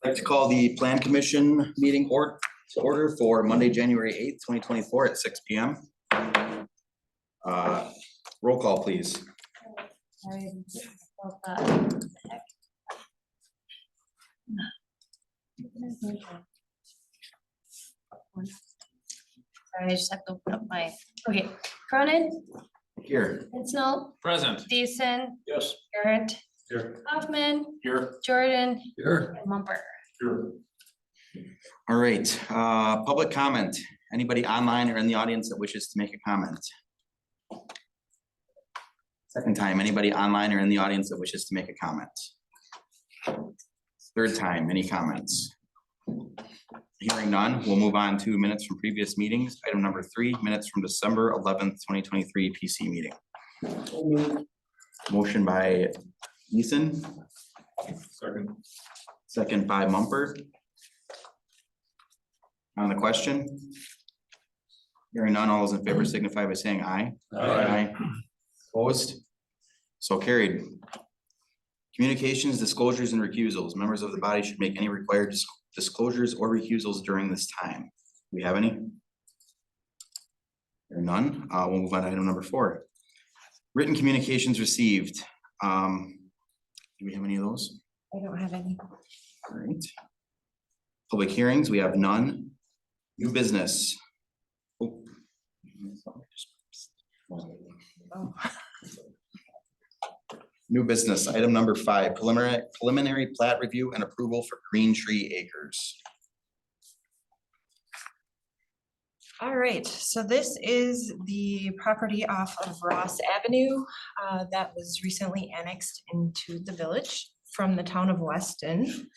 I'd like to call the Plan Commission meeting to order for Monday, January 8th, 2024 at 6 p.m. Roll call, please. Sorry, I just have to open up my, okay, Cronin, Here. Snow, Present. Deason, Yes. Garrett, Here. Hoffman, Here. Jordan, Here. and Mumper. Here. All right, public comment. Anybody online or in the audience that wishes to make a comment? Second time, anybody online or in the audience that wishes to make a comment? Third time, any comments? Hearing none, we'll move on to minutes from previous meetings. Item number 3, minutes from December 11th, 2023 PC meeting. Motion by Eason. Second. Second by Mumper. On the question? Hearing none, all those in favor signify by saying aye. Aye. Opposed? So carried. Communications, disclosures, and recusals. Members of the body should make any required disclosures or recusals during this time. Do we have any? There are none. We'll move on to item number 4. Written communications received. Do we have any of those? I don't have any. All right. Public hearings, we have none. New business. Oh. Oh. New business, item number 5, preliminary plat review and approval for Green Tree Acres. All right, so this is the property off of Ross Avenue that was recently annexed into the village from the town of Weston.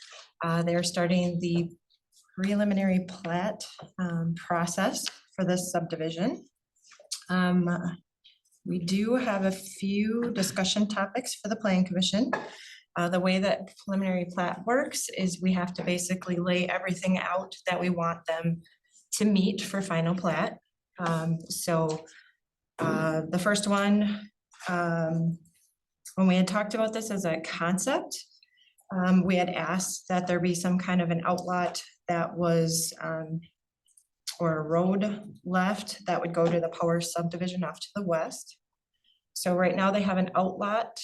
They're starting the preliminary plat process for this subdivision. We do have a few discussion topics for the Plan Commission. The way that preliminary plat works is we have to basically lay everything out that we want them to meet for final plat. The first one, when we had talked about this as a concept, we had asked that there be some kind of an outlot that was or a road left that would go to the Power subdivision off to the west. So right now they have an outlot,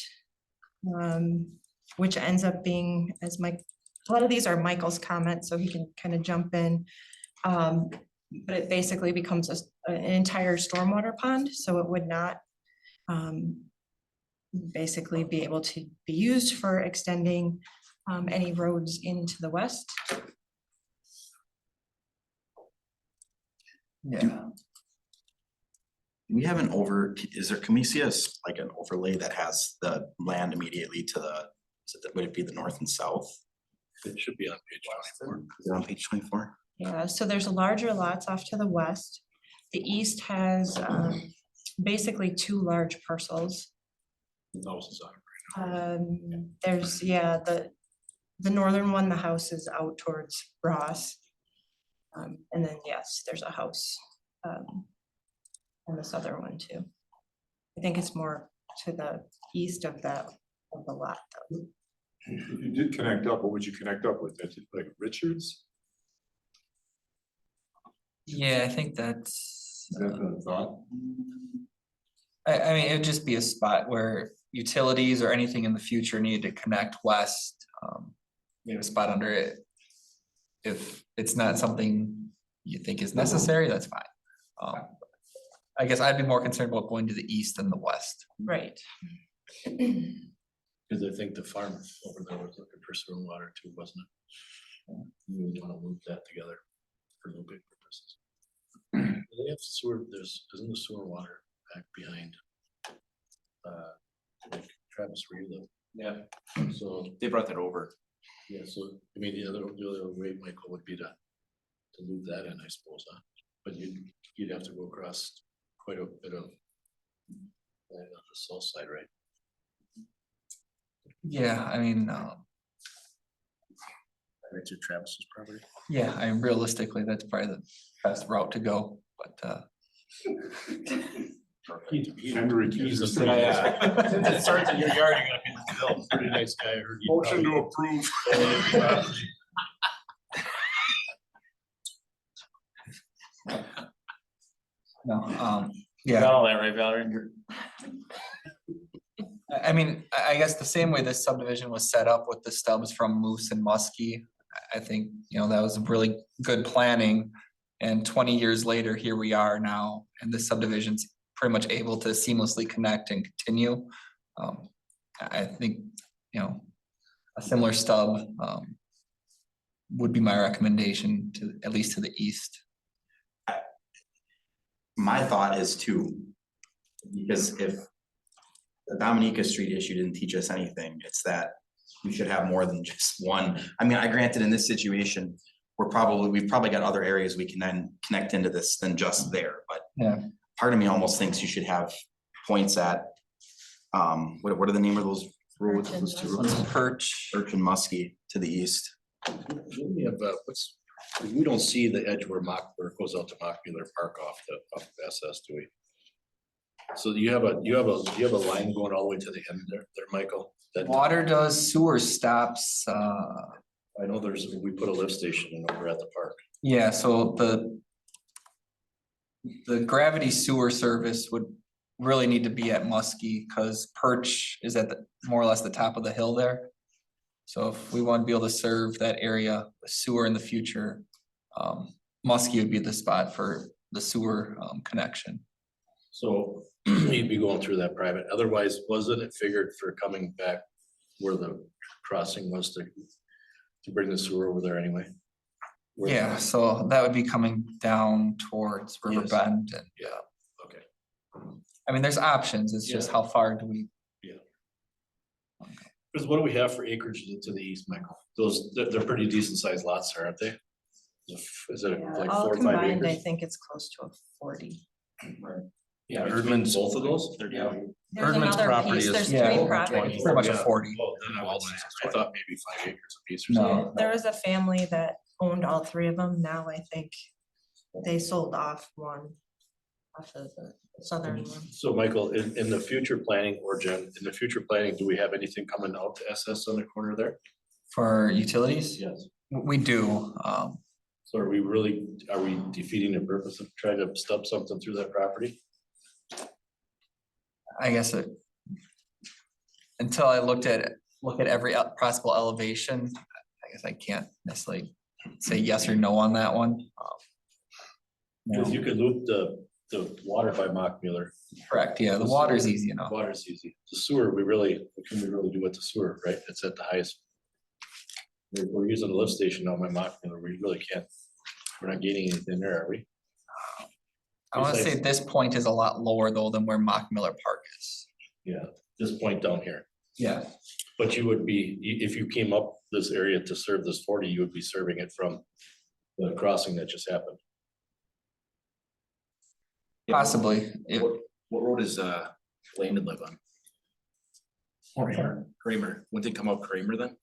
which ends up being, as Mike, a lot of these are Michael's comments, so he can kind of jump in. But it basically becomes an entire stormwater pond, so it would not basically be able to be used for extending any roads into the west. Yeah. We have an can we see us like an overlay that has the land immediately to would it be the north and south? It should be on page 24. Is it on page 24? Yeah, so there's larger lots off to the west. The east has basically 2 large parcels. The house is on it right now. There's, yeah, the northern one, the house is out towards Ross. And then, yes, there's a house on the southern one too. I think it's more to the east of the lot though. If you did connect up, what would you connect up with? That's like Richards? Yeah, I think that's, Is that the thought? I mean, it'd just be a spot where utilities or anything in the future needed to connect west. We have a spot under it. If it's not something you think is necessary, that's fine. I guess I'd be more concerned about going to the east than the west. Right. Because I think the farm over there was looking for sewer water too, wasn't it? You would want to move that together for no big purposes. They have sewer, isn't the sewer water back behind like Travis where you live? Yeah. So They brought that over. yeah, so I mean the other way, Michael, would be to move that in, I suppose, huh? But you'd have to go across quite a bit of land on the south side, right? Yeah, I mean, Right to Travis's property. yeah, I mean, realistically, that's probably the best route to go, but Henry, He's a Keys. pretty nice guy. Since it starts in your yard, you're gonna be the pretty nice guy. I heard. Motion to approve. No, yeah. Got all that right, Valerie? I mean, I guess the same way this subdivision was set up with the stubs from Moose and Muskie. I think, that was really good planning. And 20 years later, here we are now, and this subdivision's pretty much able to seamlessly connect and continue. I think, a similar stub would be my recommendation to, at least to the east. My thought is two, because if the Dominica Street issue didn't teach us anything, it's that we should have more than just one. I mean, I granted in this situation, we've probably got other areas we can then connect into this than just there, but Yeah. part of me almost thinks you should have points at, what are the name of those roads? Those two roads? Perch. Birch and Muskie to the east. We have, we don't see the edge where goes out to Mockmuller Park off of SS, do we? So you have a line going all the way to the end there, Michael? That, Water does, sewer stops, I know we put a lift station in over at the park. yeah, so the gravity sewer service would really need to be at Muskie, because Perch is at more or less the top of the hill there. So if we want to be able to serve that area, with sewer in the future, Muskie would be the spot for the sewer connection. So you'd be going through that private, otherwise, wasn't it figured for coming back where the crossing was to bring the sewer over there anyway? Yeah, so that would be coming down towards River Yes. Bend, and Yeah, okay. I mean, there's options, it's just Yeah. how far do we, Because what do we have for acreage to the east, Michael? They're pretty decent sized lots there, aren't they? Is it like All 4 or 5 combined, I acres? think it's close to a 40. Yeah, Erdman's both of those? There's Erdman's another property piece, is there's yeah, three over properties. pretty much a Yeah. 40. Oh, then I thought maybe 5 acres a piece or No. something. There was a family that owned all three of them. Now I think they sold off one. Off of the southern one. So Michael, in the future planning, or Jen, in the future planning, do we have anything coming out to SS on the corner there? For utilities, Yes. we do, So are we defeating the purpose of trying to stub something through that property? I guess until I look at every possible elevation, I guess I can't necessarily say yes or no on that one. Because you could loop the water by Mockmuller. Correct, yeah, the water's easy enough. Water's easy. The sewer, what can we really do with the sewer, right? It's at the highest. We're using a lift station now by Mockmuller. We really can't. We're not gaining anything there, are we? I wanna say this point is a lot lower though than where Mock Miller Park is. Yeah, this point down here. Yeah. But you would be, if you came up this area to serve this 40, you would be serving it from the crossing that just happened. Possibly, What road is Landon live on? Kramer, wouldn't it come up Kramer then?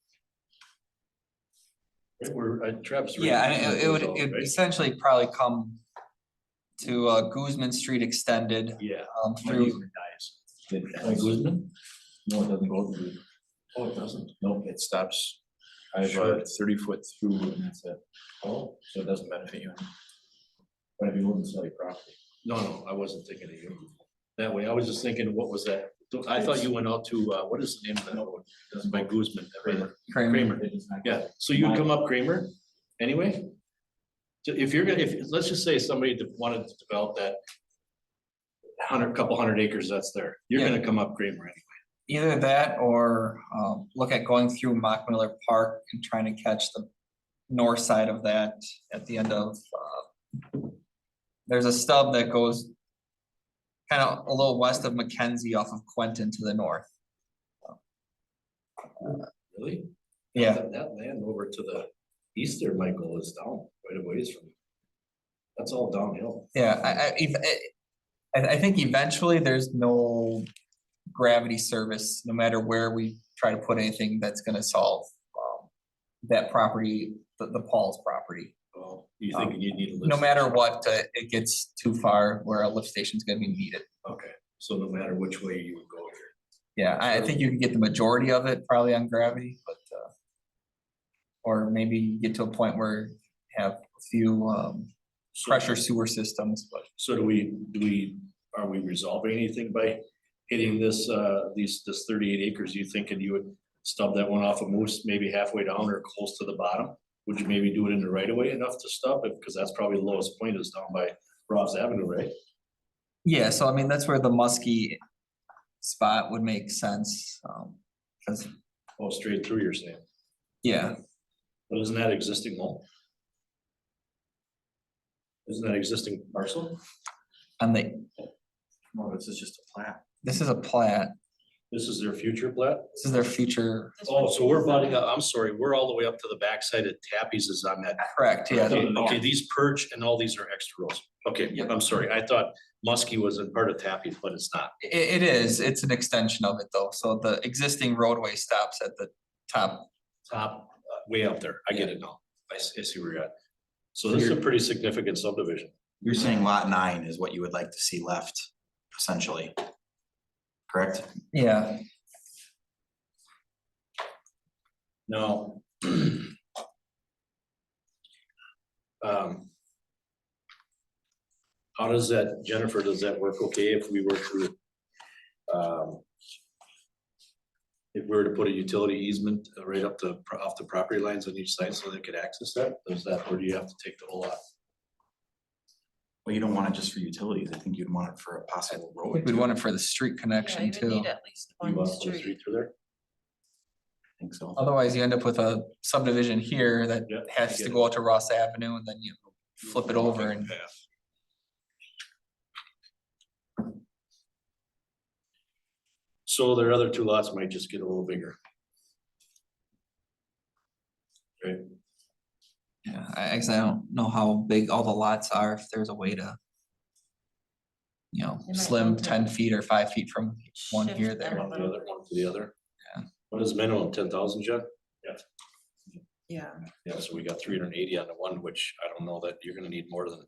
Right, where Travis. yeah, and it would Right? essentially probably come to Guzman Street extended Yeah. through, Like Guzman? No, it doesn't go through. Oh, it doesn't. No, it stops. I have Sure. a 30-foot through and that's it. Oh, So it doesn't benefit you. But if you wouldn't sell your property. no, I wasn't thinking of you. That way, I was just thinking, what was that? I thought you went out to, what is the name of that road? That's by Guzman. Kramer. Kramer. It does not go. Yeah, so you'd come up Kramer anyway? So if you're gonna, let's just say somebody wanted to develop that couple hundred acres that's there, you're Yeah. gonna come up Kramer anyway. either that or look at going through Mock Miller Park and trying to catch the north side of that at the end of, there's a stub that goes kind of a little west of Mackenzie off of Quentin to the north. Really? Yeah, That land over to the east there, Michael, is down quite a ways from. That's all downhill. yeah, I think eventually there's no gravity service, no matter where we try to put anything that's gonna solve that property, the Paul's property. Oh, you thinking you need a lift? No matter what, it gets too far where a lift station is gonna be needed. Okay, so no matter which way you would go here. Yeah, I think you can get the majority of it probably on gravity, but or maybe get to a point where you have a pressure sewer systems, but So are we resolving anything by hitting this, this 38 acres? You thinking you would stub that one off of Moose, maybe halfway down or close to the bottom? Would you maybe do it in the right of way enough to stub it? Because that's probably the lowest point is down by Ross Avenue, right? yeah, so I mean, that's where the musky spot would make sense. 'Cause, Oh, straight through, you're saying? yeah, But isn't that existing mall? Isn't that existing parcel? and they, No, this is just a plat. this is a plat, This is their future plat? this is their future, Oh, so we're butting up, I'm sorry, we're all the way up to the backside of Tappy's is on that. correct, yeah. Okay, okay, these perch and all these are extra rows. Okay, Yep. I'm sorry, I thought Muskie was a part of Tappy's, but it's not. It is, it's an extension of it though, so the existing roadway stops at the top. Top, way up there, I get it now, I see where you're at. So this is a pretty significant subdivision. You're saying lot 9 is what you would like to see left, essentially. Correct? Yeah, Now. How does that, Jennifer, does that work okay if we were to, if we were to put a utility easement right up the, off the property lines on each side so they could access that? Does that, or do you have to take the whole lot? Well, you don't want it just for utilities. I think you'd want it for a possible I road. think we'd too. want it for the street Yeah, connection you would too. need at least You one want to put a street. street through there? I think so. Otherwise, you end up with a subdivision here that Yeah, I has get to it. go out to Ross Avenue and then you flip it over and. So their other two lots might just get a little bigger. Okay, Yeah, I guess I don't know how big all the lots are, if there's a way to. You know, They might slim need to 10 feet or 5 feet from one shift here, them there. a one to the little other, bit. one to the other. Yeah. What is minimum, 10,000, Jen? Yeah, Yeah, so we got 380 on the one, which I don't know that you're gonna need more than.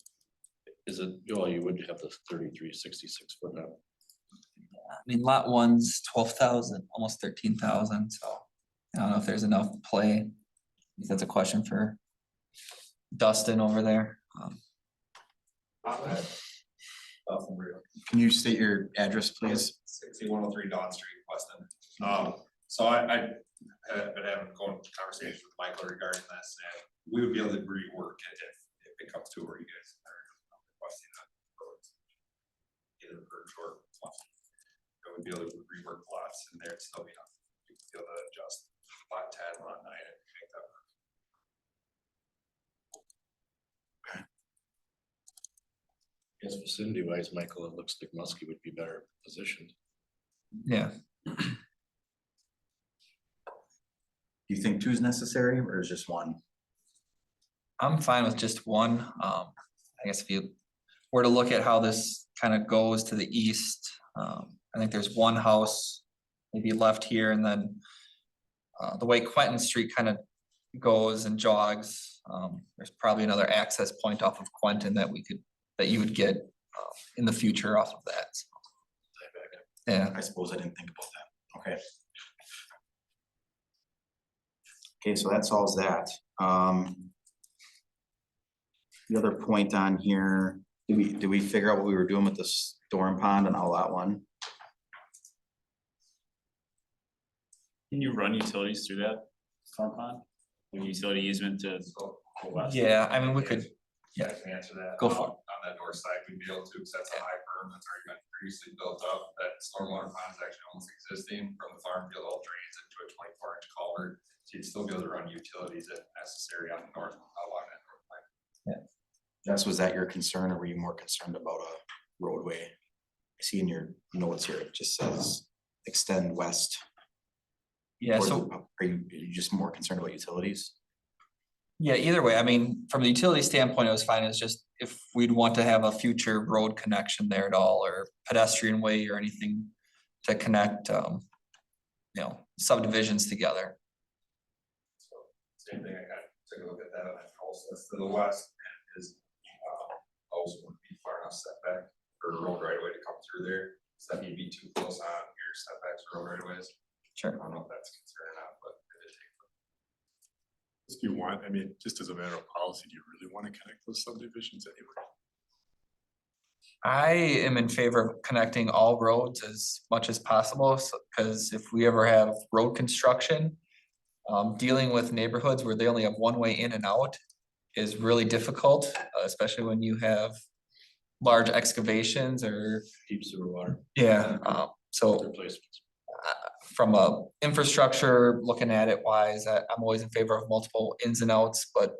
Is it, oh, you would have the 3366 foot now. I mean, lot one's 12,000, almost 13,000, so. I don't know if there's enough to play. That's a question for Dustin over there. Can you state your address, please? 6103 Dawn Street, Weston. So I have been having conversations with Michael regarding this, and we would be able to rework it if it comes to where you guys are requesting that. Either purge or flush. We would be able to rework lots in there and still be enough. We would be able to adjust lot 10, lot 9, and make that work. Yes, vicinity wise, Michael, it looks like Muskie would be better positioned. Yeah, Do you think 2 is necessary or is just 1? I'm fine with just one. I guess if you were to look at how this kind of goes to the east, I think there's one house maybe left here and then the way Quentin Street kind of goes and jogs, there's probably another access point off of Quentin that you would get in the future off of that. So, yeah, I suppose I didn't think about that. Okay. Okay, so that solves that. The other point on here, did we figure out what we were doing with the storm pond and all that one? Can you run utilities through that storm pond? Like utility easement to go west? yeah, I mean, we could, Yeah, I can answer that. Go for it. On that north side, we'd be able to, because that's a high berm that's already been previously built up, that stormwater pond is actually almost existing from the farm field, all drains into a 24-inch culvert. So you'd still be able to run utilities if necessary on the north, along that north line. Jess, was that your concern or were you more concerned about a roadway? I see in your notes here, it just says extend west. yeah, towards so. the- Are you just more concerned about utilities? Yeah, either way, I mean, from the utility standpoint, it was fine, it's just if we'd want to have a future road connection there at all, or pedestrian way or anything to connect, subdivisions together. Same thing, I got, took a look at that on that house, that's to the west, and his house wouldn't be far enough setback for a road right away to come through there. So that he'd be too close on your setbacks for road right aways. Sure. I don't know if that's a concern or not, but it did take. Do you want, I mean, just as a matter of policy, do you really want to connect those subdivisions anyway? I am in favor of connecting all roads as much as possible, because if we ever have road construction, dealing with neighborhoods where they only have one way in and out is really difficult, especially when you have large excavations or, Deep sewer water yeah, so replacements. from a infrastructure, looking at it wise, I'm always in favor of multiple ins and outs, but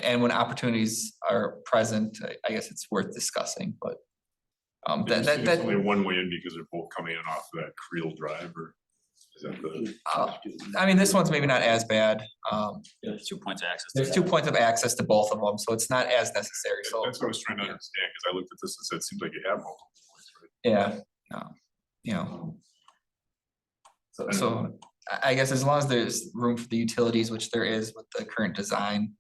and when opportunities are present, I guess it's worth discussing, but Did you see it's only one way in because they're both coming in off of that Creel Drive, or is that the? I mean, this one's maybe not as bad. There's 2 points of access. There's 2 points of access to both of them, so it's not as necessary, so, That's what I was trying to understand, because I looked at this and said, it seems like you have multiple points, right? yeah, you know. So I guess as long as there's room for the utilities, which there is with the current design,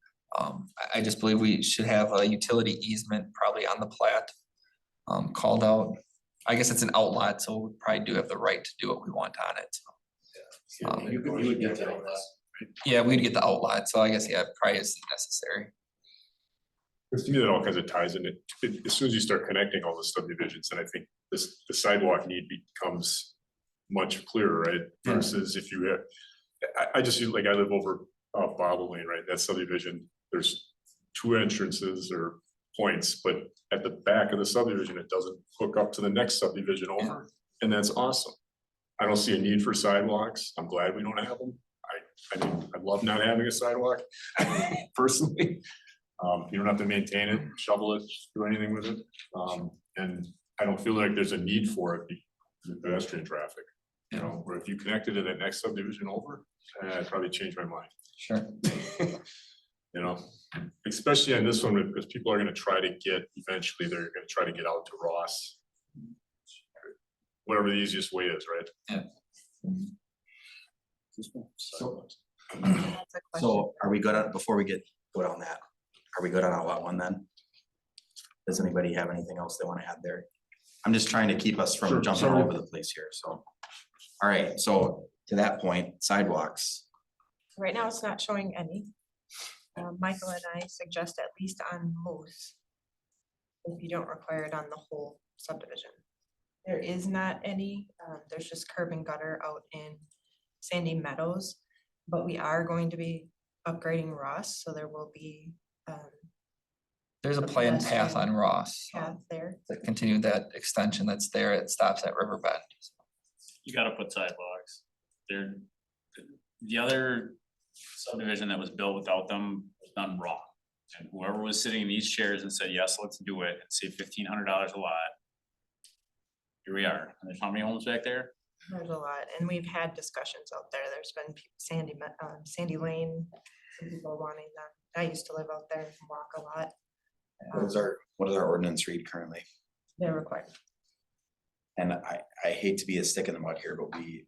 I just believe we should have a utility easement probably on the plat called out. I guess it's an outlot, so we probably do have the right to do what we want on it. So, You would get that. yeah, we'd get the outlot, so I guess, yeah, it probably isn't necessary. Because to me, that all kinds of ties in it. As soon as you start connecting all the subdivisions, then I think the sidewalk need becomes much clearer, right? Versus if you have, I just feel like I live over Bobble Lane, right? That subdivision, there's 2 entrances or points, but at the back of the subdivision, it doesn't hook up to the next subdivision over. And that's awesome. I don't see a need for sidewalks. I'm glad we don't have them. I mean, I love not having a sidewalk personally. You don't have to maintain it, shovel it, do anything with it. And I don't feel like there's a need for it with pedestrian traffic. You know, where if you connected to that next subdivision over, I'd probably change my mind. Sure. You know, especially on this one, because people are gonna try to get, eventually, they're gonna try to get out to Ross. Whatever the easiest way is, right? Yeah. So, That's a question. so are we good on, before we go down that, are we good on outlet one then? Does anybody have anything else they want to add there? I'm just trying to keep us from Sure, jumping all sorry. over the place here, so. All right, so to that point, sidewalks, Right now, it's not showing any. Michael and I suggest at least on most. If you don't require it on the whole subdivision. There is not any, there's just curb and gutter out in Sandy Meadows. But we are going to be upgrading Ross, so there will be There's a A planned path pedestrian on Ross path there. that continue that extension that's there. It stops at Riverbend. You gotta put sidewalks. They're, the other subdivision that was built without them was done wrong. And whoever was sitting in these chairs and said, yes, let's do it and save $1,500 a lot. Here we are. And there's how many homes back there? There's a lot, and we've had discussions out there. There's been Sandy Lane, some people wanting that. I used to live out there and walk a lot. what does our ordinance read currently? They're required. And I hate to be a stick in the mud here, but we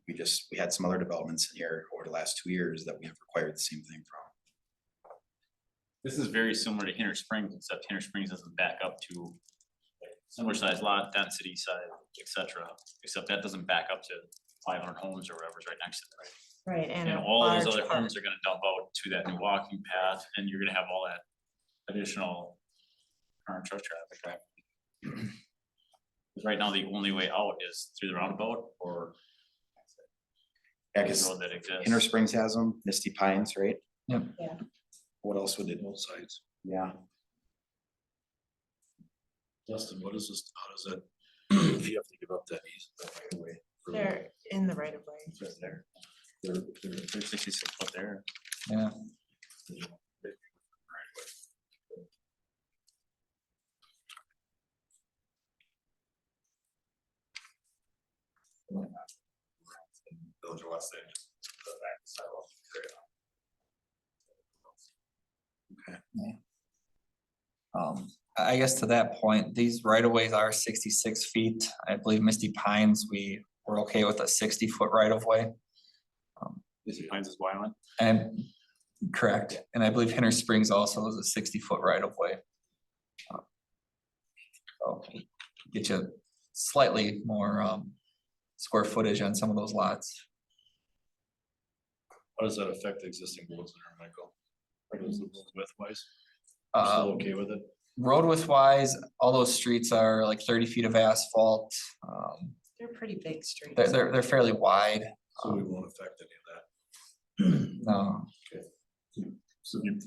had some other developments in here over the last 2 years that we have required the same thing from. This is very similar to Inner Springs, except Inner Springs doesn't back up to similar size lot, density size, etc. Except that doesn't back up to 500 homes or whatever's right next to it, right? Right, and And a all those large other park. homes are gonna dump out to that new walking path, and you're gonna have all that additional car and truck traffic. Because right now, the only way out is through the roundabout or Yeah, the 'cause road that exists. Inner Springs has them, Misty Pines, right? Yep. Yeah. What else would it, Both sides. yeah, Dustin, what is this, how does that, if you have to give up that easement right away? for- They're in the right of way. It's right there. They're 66 foot there. Yeah. Village of Weston, just the back sidewalk. I guess to that point, these right of ways are 66 feet. I believe Misty Pines, we were okay with a 60-foot right of way. This Pines is Wyland. And correct, and I believe Inner Springs also is a 60-foot right of way. So get you slightly more square footage on some of those lots. How does that affect the existing roads there, Michael? Are those the roads width wise? Still okay with it? Road width wise, all those streets are like 30 feet of asphalt. They're pretty big streets. They're fairly wide. So we won't affect any of that. No, So you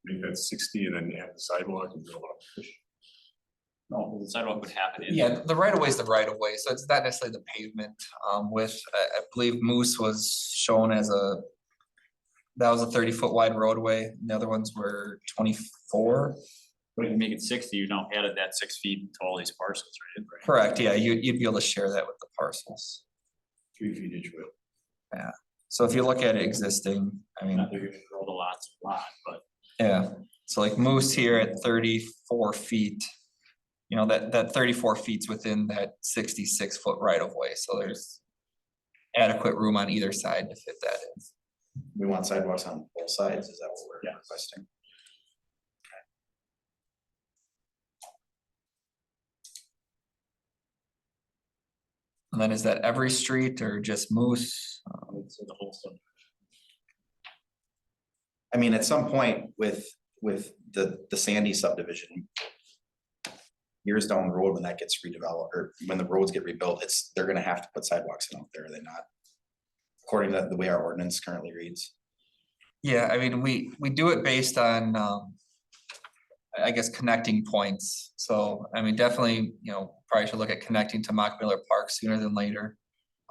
make that 60 and then you have the sidewalk and go up. No, the sidewalk would happen. yeah, the right of way is the right of way, so it's not necessarily the pavement. With, I believe Moose was shown as that was a 30-foot wide roadway. And the other ones were 24. But if you make it 60, you now added that 6 feet to all these parcels, right? Correct, yeah, you'd be able to share that with the parcels. 3 feet each way. So if you look at it existing, I mean, Not that you're gonna grow the lots a lot, but yeah, so like Moose here at 34 feet. You know, that 34 feet's within that 66-foot right of way, so there's adequate room on either side to fit that in. We want sidewalks on both sides, is that what we're requesting? And then is that every street or just Moose? So the whole stuff. I mean, at some point with the Sandy subdivision. Years down the road when that gets redeveloped, or when the roads get rebuilt, they're gonna have to put sidewalks in out there, are they not? According to the way our ordinance currently reads. Yeah, I mean, we do it based on, I guess, connecting points. So, I mean, definitely, you know, probably should look at connecting to Mock Miller Park sooner than later,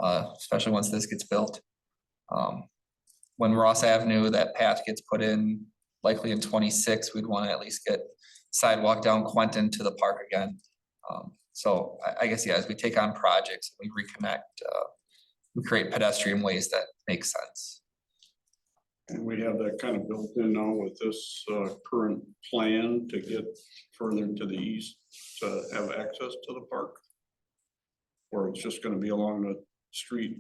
especially once this gets built. When Ross Avenue, that path gets put in, likely in 26, we'd want to at least get sidewalk down Quentin to the park again. So I guess, yeah, as we take on projects, we reconnect, we create pedestrian ways that make sense. And we have that kind of built in now with this current plan to get further to the east to have access to the park. Or it's just gonna be along the street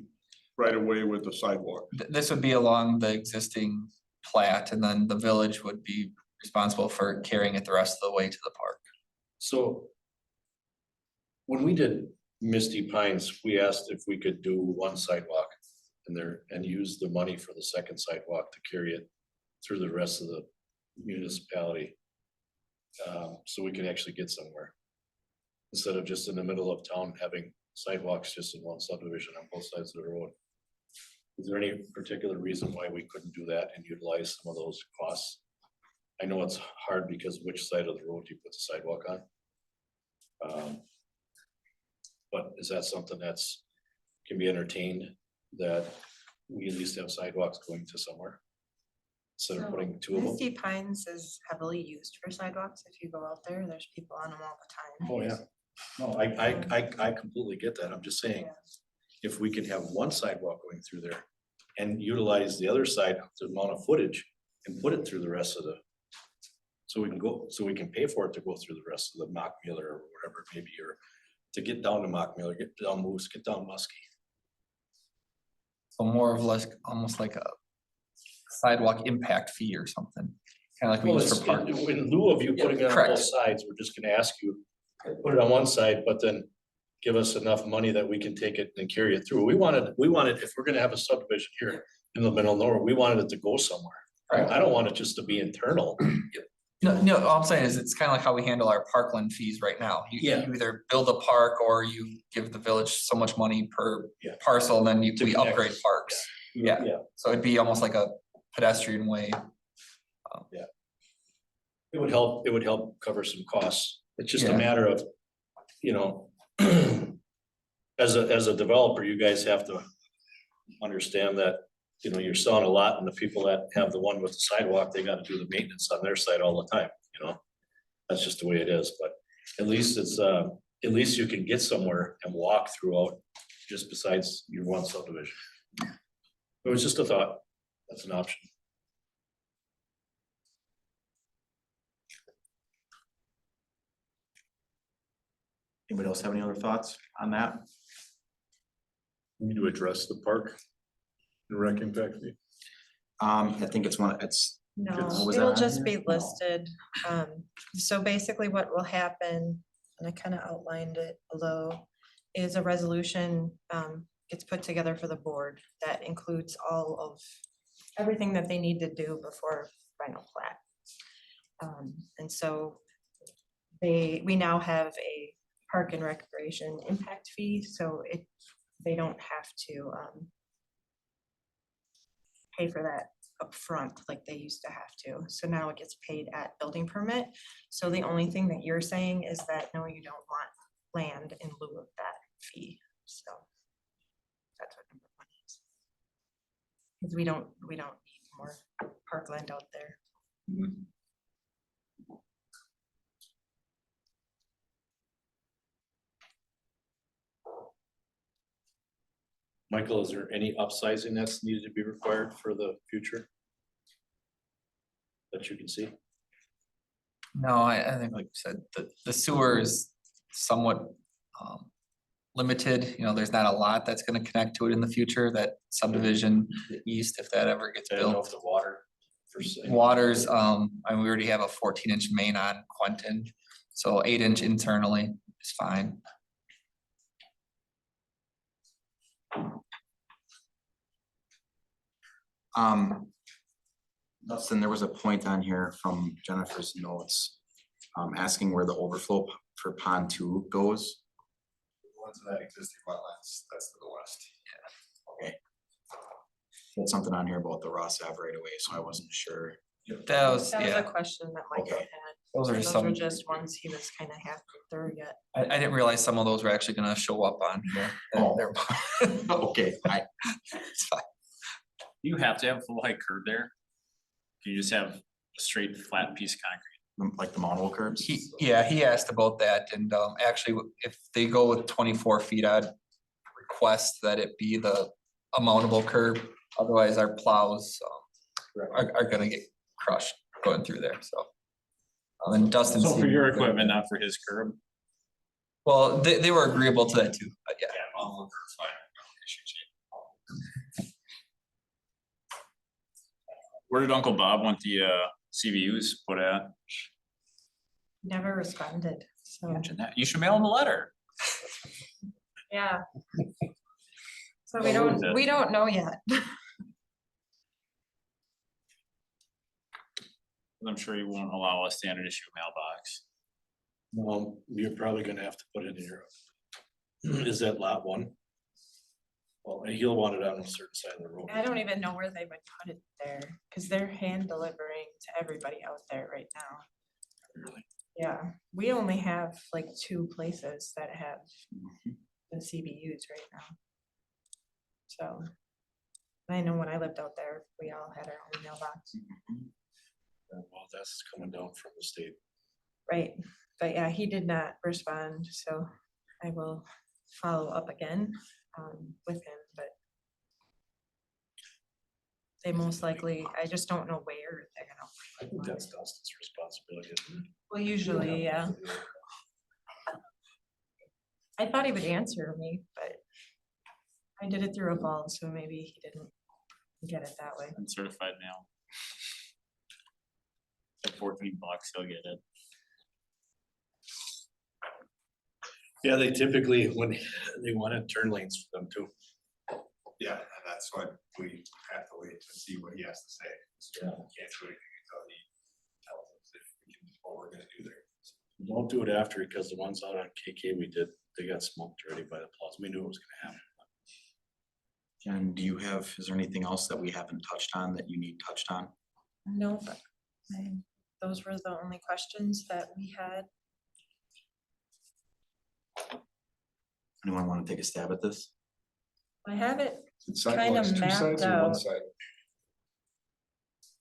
right away with the sidewalk. This would be along the existing plat, and then the village would be responsible for carrying it the rest of the way to the park. So when we did Misty Pines, we asked if we could do one sidewalk in there and use the money for the second sidewalk to carry it through the rest of the municipality. So we can actually get somewhere. Instead of just in the middle of town having sidewalks just in one subdivision on both sides of the road. Is there any particular reason why we couldn't do that and utilize some of those costs? I know it's hard because which side of the road you put the sidewalk on. But is that something that's, can be entertained, that we at least have sidewalks going to somewhere? Instead of putting two of them? Misty Pines is heavily used for sidewalks. If you go out there, there's people on them all the time. Oh, yeah. No, I completely get that. I'm just saying, if we could have one sidewalk going through there and utilize the other side, the amount of footage, and put it through the rest of the, so we can go, so we can pay for it to go through the rest of the Mock Miller or whatever it may be, or to get down to Mock Miller, get down Moose, get down Muskie. So more of like, almost like a sidewalk impact fee or something, kind of like we Well, use for parking. in lieu of you putting it on correct. both sides, we're just gonna ask you, put it on one side, but then give us enough money that we can take it and carry it through. We wanted, if we're gonna have a subdivision here in the middle of nowhere, we wanted it to go somewhere. Right. I don't want it just to be internal. No, all I'm saying is it's kind of like how we handle our parkland fees right now. Yeah. You either build a park or you give the village so much money per Yeah. parcel, and then To we connect. upgrade parks. Yeah. So it'd be almost like a pedestrian way. It would help cover some costs. It's just a Yeah. matter of, you know, as a developer, you guys have to understand that, you know, you're selling a lot, and the people that have the one with the sidewalk, they gotta do the maintenance on their side all the time, you know? That's just the way it is, but at least it's, at least you can get somewhere and walk throughout, just besides your one subdivision. It was just a thought. That's an option. Anybody else have any other thoughts on that? We need to address the park. The rec impact fee. I think it's No, was that it'll on just here? be listed. So basically what will happen, and I kind of outlined it below, is a resolution gets put together for the board that includes all of everything that they need to do before final plat. And so we now have a park and recreation impact fee, so they don't have to pay for that upfront like they used to have to. So now it gets paid at building permit. So the only thing that you're saying is that, no, you don't want land in lieu of that fee, so. That's what number one is. Because we don't need more parkland out there. Michael, is there any upsizing that's needed to be required for the future? That you can see? No, I think like you said, the sewer is somewhat limited, you know, there's not a lot that's gonna connect to it in the future, that subdivision east, if that ever gets I don't know built. if the water. For say. Waters, and we already have a 14-inch main on Quentin, so 8-inch internally is fine. Dustin, there was a point on here from Jennifer's notes, asking where the overflow for pond 2 goes. Ones of that existing wetlands, that's to the west. Okay. There's something on here about the Ross Ave right away, so I wasn't sure. That was, That was a yeah, question that Michael Okay. had. those are Those were some, just ones he was kind of half through yet. I didn't realize some of those were actually gonna show up on here. Oh. They're- Okay, It's fine. You have to have a full height curb there. You just have a straight flat piece of concrete. like the monol curbs. He asked about that, and actually, if they go with 24 feet, I'd request that it be the a mountable curb, otherwise our plows are gonna get crushed going through there, so. And Dustin. So for your equipment, not for his curb. Well, they were agreeable to that too, but yeah. Yeah, all over, it's fine. No issue, Chief. Where did Uncle Bob want the CVUs put at? Never responded, so, Imagine that. You should mail him a letter. yeah. So Well, what is it? we don't know yet. I'm sure he won't allow a standard issue mailbox. You're probably gonna have to put it in your. Is that lot 1? Well, and he'll want it on a certain side of the road. I don't even know where they would put it there, because they're hand delivering to everybody out there right now. Really? Yeah, we only have like 2 places that have the CBUs right now. So, I know when I lived out there, we all had our own mailbox, Well, that's coming down from the state. right? But yeah, he did not respond, so I will follow up again with him, but they most likely, I just don't know where they're I think gonna. that's Dustin's responsibility. Isn't it? Well, usually, yeah. I thought he would answer me, but I did it through a phone, so maybe he didn't get it that way. And certified mail. At $14, he'll get it. Yeah, they typically, when they wanted turn lanes for them too. Yeah, and that's what we have to wait to see what he has to say. So we can't do anything until he tells us if we can, what we're gonna do there. Don't do it after, because the ones out on KK we did, they got smoked already by the plows. We knew it was gonna happen. And do you have, is there anything else that we haven't touched on that you need touched on? No, but those were the only questions that we had. Anyone want to take a stab at this? I have it, It's Kinda sidewalks, 2 mapped sides or 1 out. side?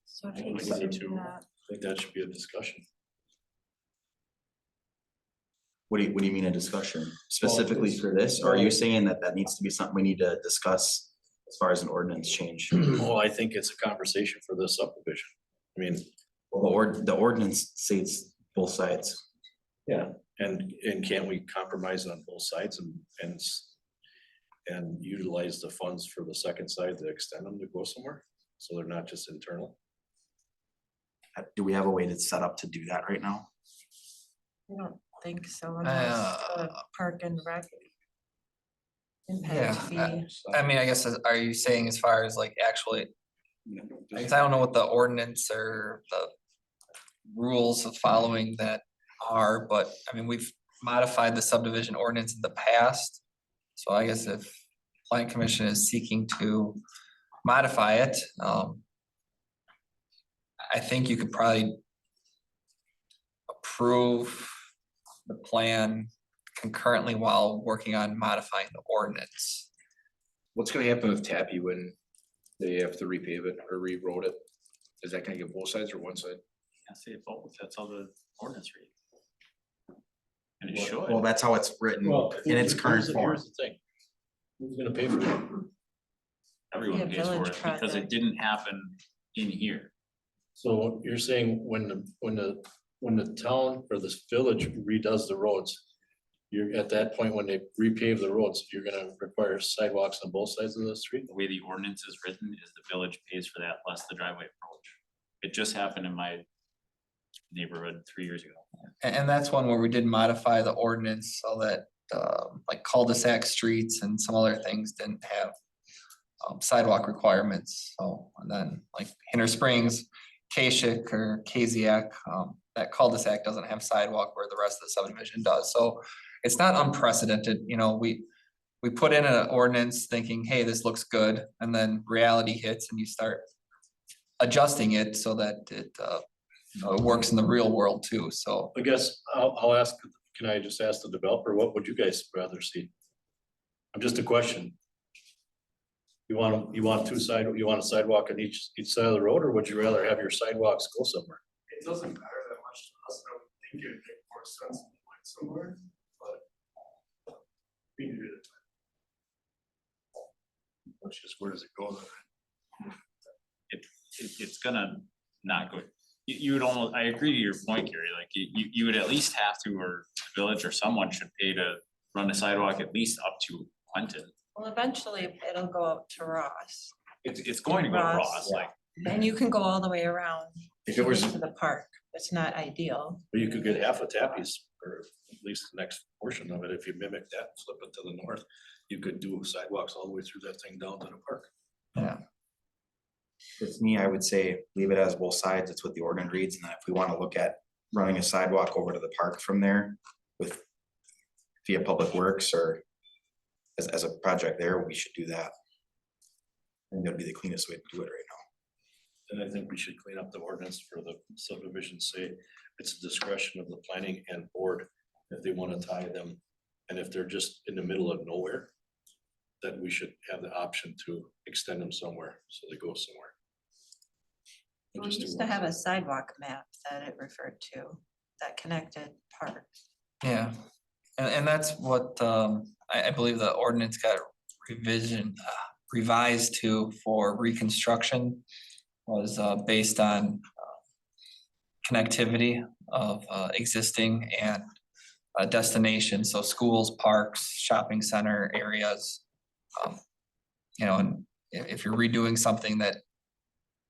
so it I think takes we need you to. that. I think that should be a discussion. What do you mean a discussion specifically for this? Or are you saying that that needs to be something we need to discuss as far as an ordinance change? Well, I think it's a conversation for this subdivision. I mean, Well, the ordinance states both sides. yeah, and can't we compromise on both sides and utilize the funds for the second side to extend them to go somewhere? So they're not just internal? Do we have a way to set up to do that right now? I don't think so, unless the park and rec. Impact Yeah, fee. I mean, I guess, are you saying as far as like actually I guess I don't know what the ordinance or the rules of following that are, but I mean, we've modified the subdivision ordinance in the past. So I guess if Plan Commission is seeking to modify it, I think you could probably approve the plan concurrently while working on modifying the ordinance. What's gonna happen with Tappy when they have to repave it or re-road it? Is that gonna get both sides or one side? I say both, that's how the ordinance reads. And it Well, should. Well, that's how it's written in its current form. Here's the thing. Who's gonna pay for it? Everyone Be a pays for village it because it project. didn't happen in here. So you're saying when the town or this village redoes the roads, you're at that point, when they repave the roads, you're gonna require sidewalks on both sides of the street? The way the ordinance is written is the village pays for that plus the driveway approach. It just happened in my neighborhood 3 years ago. And that's one where we did modify the ordinance so that like cul-de-sac streets and some other things didn't have sidewalk requirements. So, and then like Inner Springs, Kasich or Kaziak, that cul-de-sac doesn't have sidewalk where the rest of the subdivision does. So it's not unprecedented, you know, we put in an ordinance thinking, hey, this looks good, and then reality hits and you start adjusting it so that it works in the real world too, so. I guess I'll ask, can I just ask the developer, what would you guys rather see? I'm just a question. You want you want a sidewalk on each side of the road, or would you rather have your sidewalks go somewhere? It doesn't matter that much to us. I would think it'd make more sense to put somewhere, but we can do it. Which is, where does it go then? It's gonna not go. You would almost, I agree to your point, Gary, like you would at least have to, or the village or someone should pay to run the sidewalk at least up to Quentin. Well, eventually it'll go out to Ross, It's going to go to Ross, Ross, like, and you can go all the way around If it was, to the park. It's not ideal. Or you could get half of Tappy's, or at least the next portion of it, if you mimic that, flip it to the north. You could do sidewalks all the way through that thing down to the park. with me, I would say leave it as both sides. It's what the ordinance reads. And then if we want to look at running a sidewalk over to the park from there with via Public Works or as a project there, we should do that. I think that'd be the cleanest way to do it right now. And I think we should clean up the ordinance for the subdivision, say it's a discretion of the planning and board if they want to tie them. And if they're just in the middle of nowhere, that we should have the option to extend them somewhere, so they go somewhere. We Just do used to one have a side. sidewalk map that it referred to, that connected park. Yeah, and that's what I believe the ordinance got revised to for reconstruction was based on connectivity of existing and destinations, so schools, parks, shopping center areas. You know, and if you're redoing something that,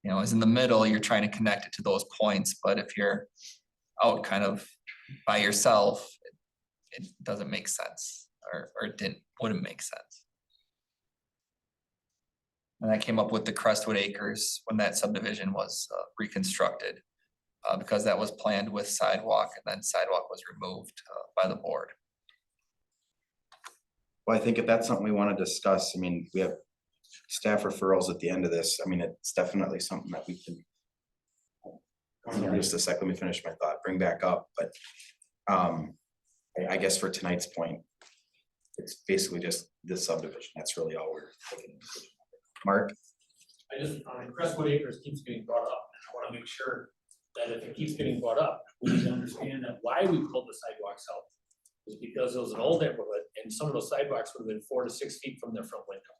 you know, is in the middle, you're trying to connect it to those points, but if you're out kind of by yourself, it doesn't make sense, or it wouldn't make sense. And that came up with the Crestwood Acres when that subdivision was reconstructed, because that was planned with sidewalk and then sidewalk was removed by the board. Well, I think if that's something we want to discuss, I mean, we have staff referrals at the end of this. I mean, it's definitely something that we can. Just a sec, let me finish my thought, bring back up, but I guess for tonight's point, it's basically just this subdivision. That's really all we're looking at. Mark? I just, Crestwood Acres keeps getting brought up, and I wanna make sure that if it keeps getting brought up, we need to understand that why we pulled the sidewalks out is because it was an old neighborhood, and some of those sidewalks would have been 4 to 6 feet from their front window.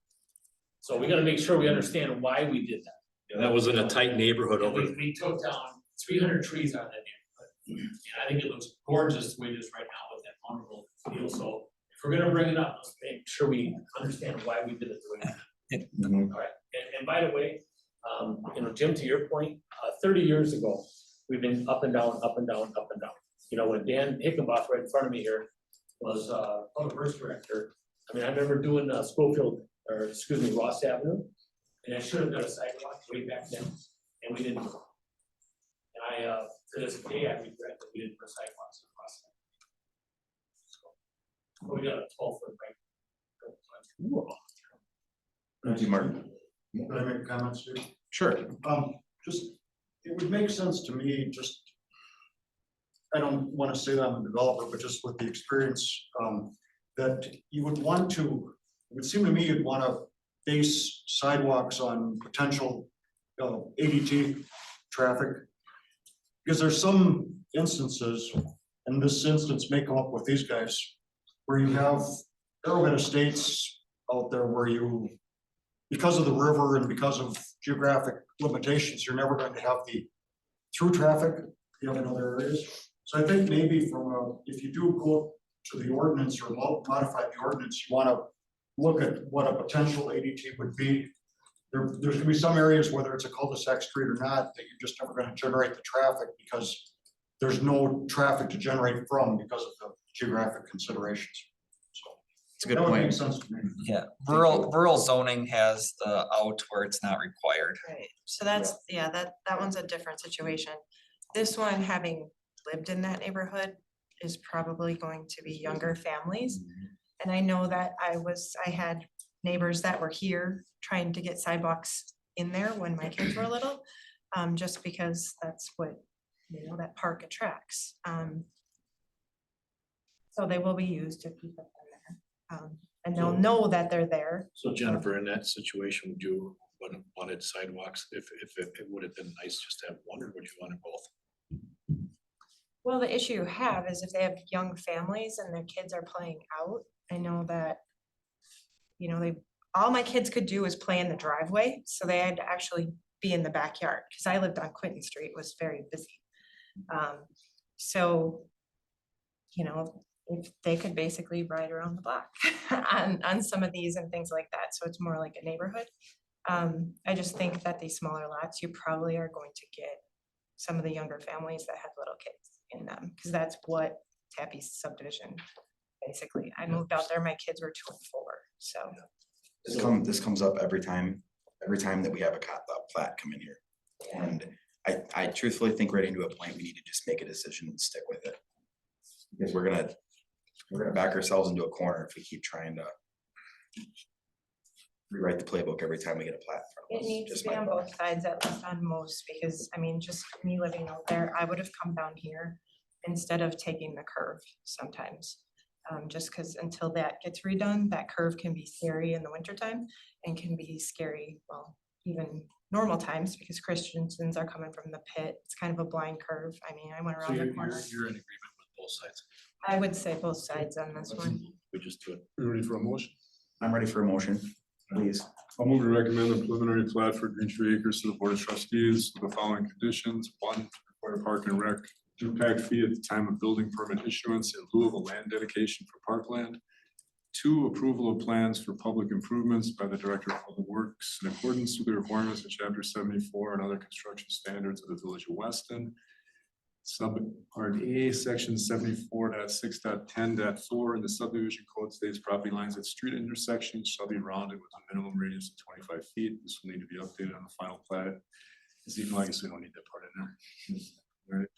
So we gotta make sure we understand why we did that. And that was in a tight neighborhood over there. We took down 300 trees on that neighborhood, and I think it looks gorgeous the way it is right now with that honorable deal, so if we're gonna bring it up, let's make sure we understand why we did it the way we did. Mhm. All right, and by the way, you know, Jim, to your point, 30 years ago, we've been up and down, up and down, up and down. You know, when Dan Hickenboth right in front of me here was public works director, I mean, I remember doing Schofield, or excuse me, Ross Avenue. And I should have done a sidewalk way back then, and we didn't. And I, to this day, I regret that we didn't put sidewalks across. But we got a 12-foot right. Thank you, Martin. Can I make comments here? Sure. Just, it would make sense to me, just, I don't want to say that I'm a developer, but just with the experience, that you would want to, it would seem to me you'd want to base sidewalks on potential ADT traffic. Because there's some instances, and this instance may come up with these guys, where you have Arrowhead Estates out there where you, because of the river and because of geographic limitations, you're never going to have the through traffic you have in other areas. So I think maybe from a, if you do go to the ordinance or modify the ordinance, you want to look at what a potential ADT would be. There's gonna be some areas, whether it's a cul-de-sac street or not, that you're just never gonna generate the traffic because there's no traffic to generate from because of the geographic considerations. So It's a good that would make point. sense to me. Yeah, rural zoning has the out where it's not required. Right, so that's, yeah, that one's a different situation. This one, having lived in that neighborhood, is probably going to be younger families. And I know that I had neighbors that were here trying to get sidewalks in there when my kids were little, just because that's what, you know, that park attracts. So they will be used if you put them there. And they'll know that they're there. So Jennifer, in that situation, would you wanted sidewalks, if it would have been nice just to have one, or would you want it both? Well, the issue you have is if they have young families and their kids are playing out, I know that, you know, all my kids could do is play in the driveway, so they had to actually be in the backyard, because I lived on Quinton Street, it was very busy. So, you know, if they could basically ride around the block on some of these and things like that, so it's more like a neighborhood. I just think that these smaller lots, you probably are going to get some of the younger families that have little kids in them, because that's what Tappy's subdivision, basically. I moved out there, my kids were 2 and 4, so. This comes up every time that we have a plat come in here. And I truthfully think right into a point, we need to just make a decision and stick with it. Because we're gonna back ourselves into a corner if we keep trying to rewrite the playbook every time we get a plat. It needs to be on both sides, at least on most, because I mean, just me living out there, I would have come down here instead of taking the curve sometimes. Just because until that gets redone, that curve can be scary in the wintertime and can be scary, well, even normal times, because Christiansens are coming from the pit. It's kind of a blind curve. I mean, I went So around you're the corner. in agreement with both sides? I would say both sides on this one. We just do it. You ready for a motion? I'm ready for a motion, please. I'll move to recommend the preliminary plat for Green Tree Acres to the Board of Trustees with the following conditions. 1, require park and rec impact fee at the time of building permit issuance in lieu of a land dedication for parkland. 2, approval of plans for public improvements by the Director of Public Works in accordance with the requirements of Chapter 74 and other construction standards of the Village of Weston. Subpart A, Section 74.6.10.4 in the subdivision code states property lines at street intersections shall be rounded with a minimum radius of 25 feet. This will need to be updated on the final plat. I guess we don't need that part in there. All right.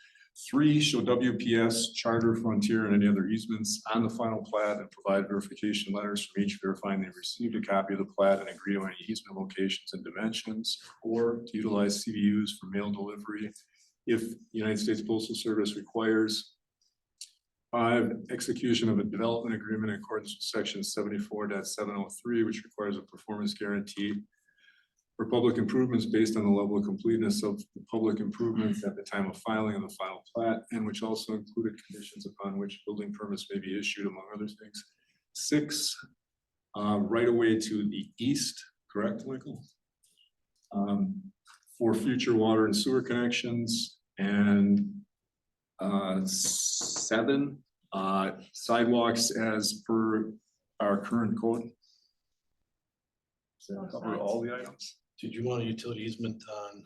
3, show WPS, Charter, Frontier, and any other easements on the final plat and provide verification letters from each verifying they received a copy of the plat and agree on any easement locations and dimensions. 4, to utilize CDUs for mail delivery if the United States Postal Service requires. 5, execution of a development agreement in accordance with section 74.703, which requires a performance guarantee for public improvements based on the level of completeness of the public improvements at the time of filing of the final plat, and which also included conditions upon which building permits may be issued, among other things. 6, right away to the east, correct, Michael? For future water and sewer connections, and 7, sidewalks as per our current code. Does that cover all the items? Did you want a utility easement on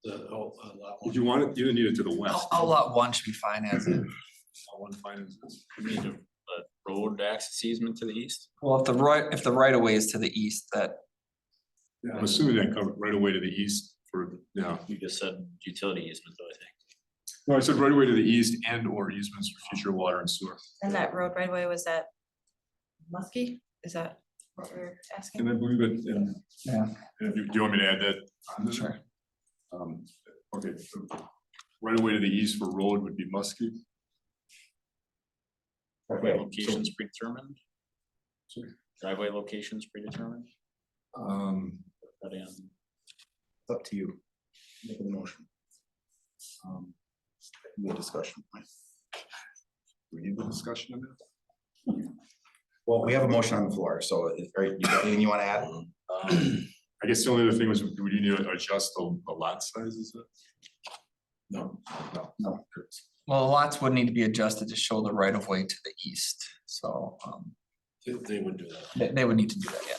the lot one? Did you want it? You didn't need it to the west. Outlot 1 should be fine as it. One finances. We need a road access easement to the east. Well, if the right of way is to the east, that I'm assuming that covered right away to the east for, yeah. You just said utility easement, though, I think. No, I said right away to the east and or easements for future water and sewer. And that road right away, was that Muskie? Is that what we're asking? And I believe it, and Yeah. if you, do you want me to add that? on there? Sure. Okay, so right away to the east for road would be Muskie. Okay, Locations predetermined? Driveway locations predetermined? Put in. it's up to you. Make the motion. The discussion. We need the discussion on that. Well, we have a motion on the floor, so are you got anything you wanna add? I guess the only other thing was, do we need to adjust the lot sizes? No. Well, the lots would need to be adjusted to show the right of way to the east, so, They would do that. they would need to do that, yeah.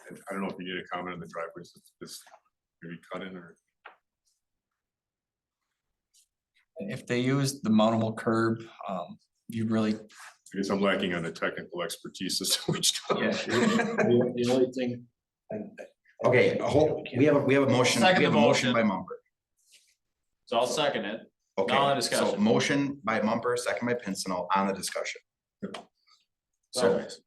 And I don't know if you need a comment on the driveways, this maybe cut in or. If they use the mountable curb, you really, I guess I'm lacking on the technical expertise as to which. Yeah. The only thing, Okay, we have a motion, we Second have a motion motion. by Mumper. So I'll second it. Now on the Okay, so discussion. motion by Mumper, second by Pincinel on the discussion. So, Driveways.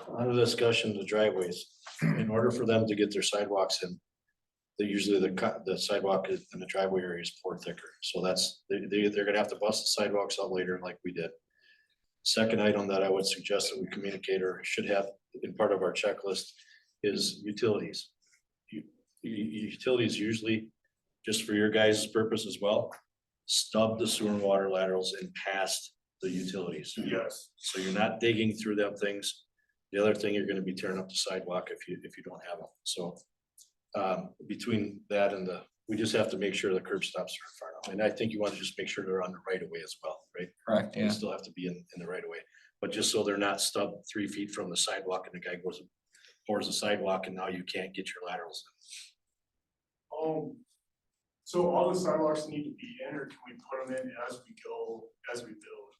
on the discussion, the driveways, in order for them to get their sidewalks in, they usually the sidewalk in the driveway area is poured thicker, so they're gonna have to bust the sidewalks out later like we did. Second item that I would suggest that we communicate or should have in part of our checklist is utilities. Utilities usually, just for your guys' purpose as well, stub the sewer and water laterals and past the utilities. Yes. So you're not digging through them things. The other thing, you're gonna be tearing up the sidewalk if you don't have them, so. Between that and we just have to make sure the curb stops are far enough, and I think you wanna just make sure they're on the right of way as well, right? correct, They yeah. still have to be in the right of way, but just so they're not stubbed 3 feet from the sidewalk and the guy goes, pours the sidewalk and now you can't get your laterals So all the sidewalks need to be in, or can we put them in as we go, as we build?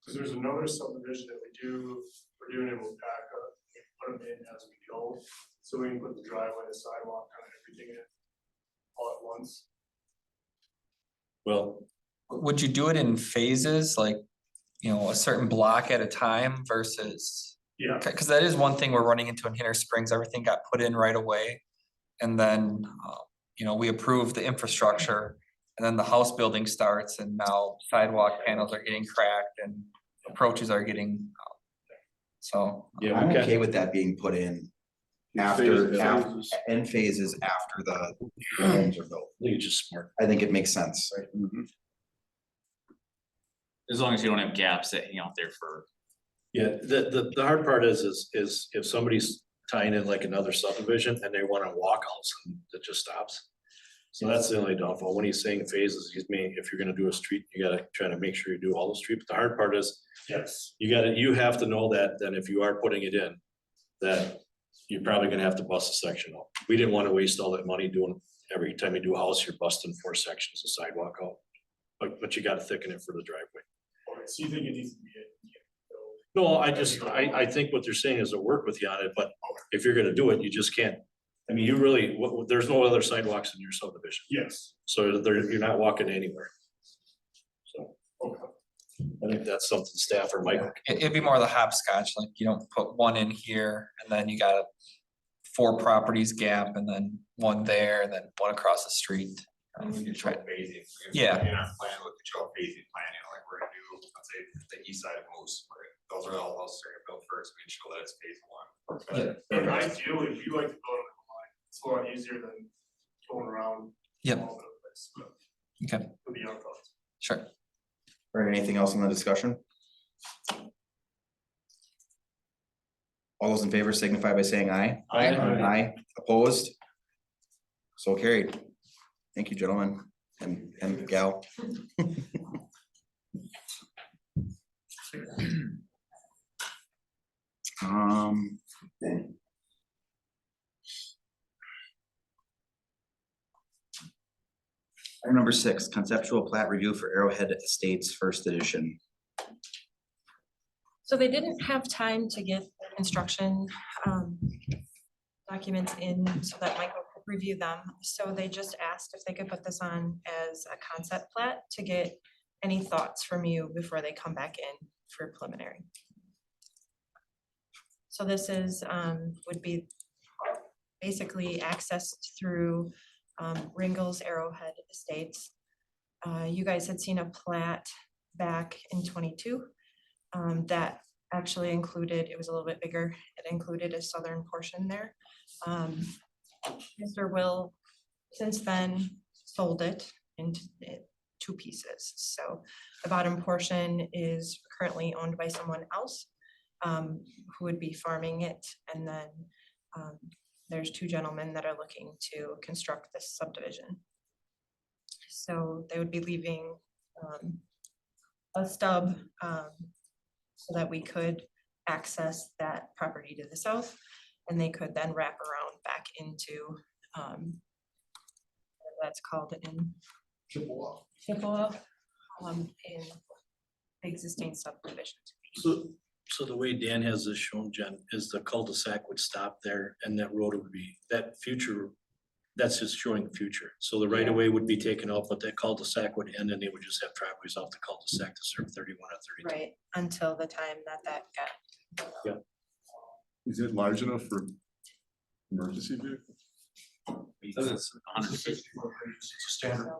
Cause there's another subdivision that we're doing in Wapaka, we put them in as we go, so we can put the driveway, the sidewalk, kind of everything in all at once. Well, Would you do it in phases, like, a certain block at a time versus? Yeah. Cause that is one thing we're running into in Hinter Springs, everything got put in right away. And then, we approved the infrastructure and then the house building starts and now sidewalk panels are getting cracked and approaches are getting. So. yeah, I'm we okay can, with that being put in in phases after the homes are built. I think it's just smart. I think it makes sense. As long as you don't have gaps that hang out there for. Yeah, the hard part is if somebody's tying in like another subdivision and they wanna walk out, it just stops. So that's the only downfall. When he's saying phases, he's meaning if you're gonna do a street, you gotta try to make sure you do all the street, but the hard part is Yes. you have to know that then if you are putting it in, that you're probably gonna have to bust a section out. We didn't wanna waste all that money doing, every time you do a house, you're busting 4 sections of sidewalk out. But you gotta thicken it for the driveway. Okay, so you think it needs to be in? No, I think what they're saying is they'll work with you on it, but if you're gonna do it, you just can't. I mean, you really, there's no other sidewalks in your subdivision, Yes. so you're not walking anywhere. So Okay. I think that's something staff or Mike. It'd be more of the hopscotch, like you don't put one in here and then you got 4 properties gap and then one there and then one across the street. We can show phasing. Yeah. In our plan, we could show phasing plan, like we're gonna do, let's say, the east side of Moose, those are all houses are gonna build first, we can show that it's phase 1. And ideally, we like to go to the line, it's a lot easier than going around. Yep. all over the place, but Okay, it'll be our thoughts. sure. Or anything else in the discussion? All those in favor signify by saying aye. Aye. Aye, opposed? So carried. Thank you, gentlemen and gal. Item number 6, conceptual plat review for Arrowhead Estates First Edition. So they didn't have time to get construction documents in so that Michael could review them. So they just asked if they could put this on as a concept plat to get any thoughts from you before they come back in for preliminary. So this is, would be basically accessed through Ringgold's Arrowhead Estates. You guys had seen a plat back in 22 that actually included, it was a little bit bigger, it included a southern portion there. Mr. Will since then sold it into two pieces. So the bottom portion is currently owned by someone else who would be farming it. And then there's two gentlemen that are looking to construct this subdivision. So they would be leaving a stub so that we could access that property to the south, and they could then wrap around back into that's called in Chippewa in the existing subdivision. So the way Dan has this shown, Jen, is the cul-de-sac would stop there and that road would be, that future, that's just showing future. So the right of way would be taken off, but that cul-de-sac would end and they would just have driveways off the cul-de-sac to serve 31 or 32. Right, until the time that got. Is it large enough for emergency vehicles? Because it's 150.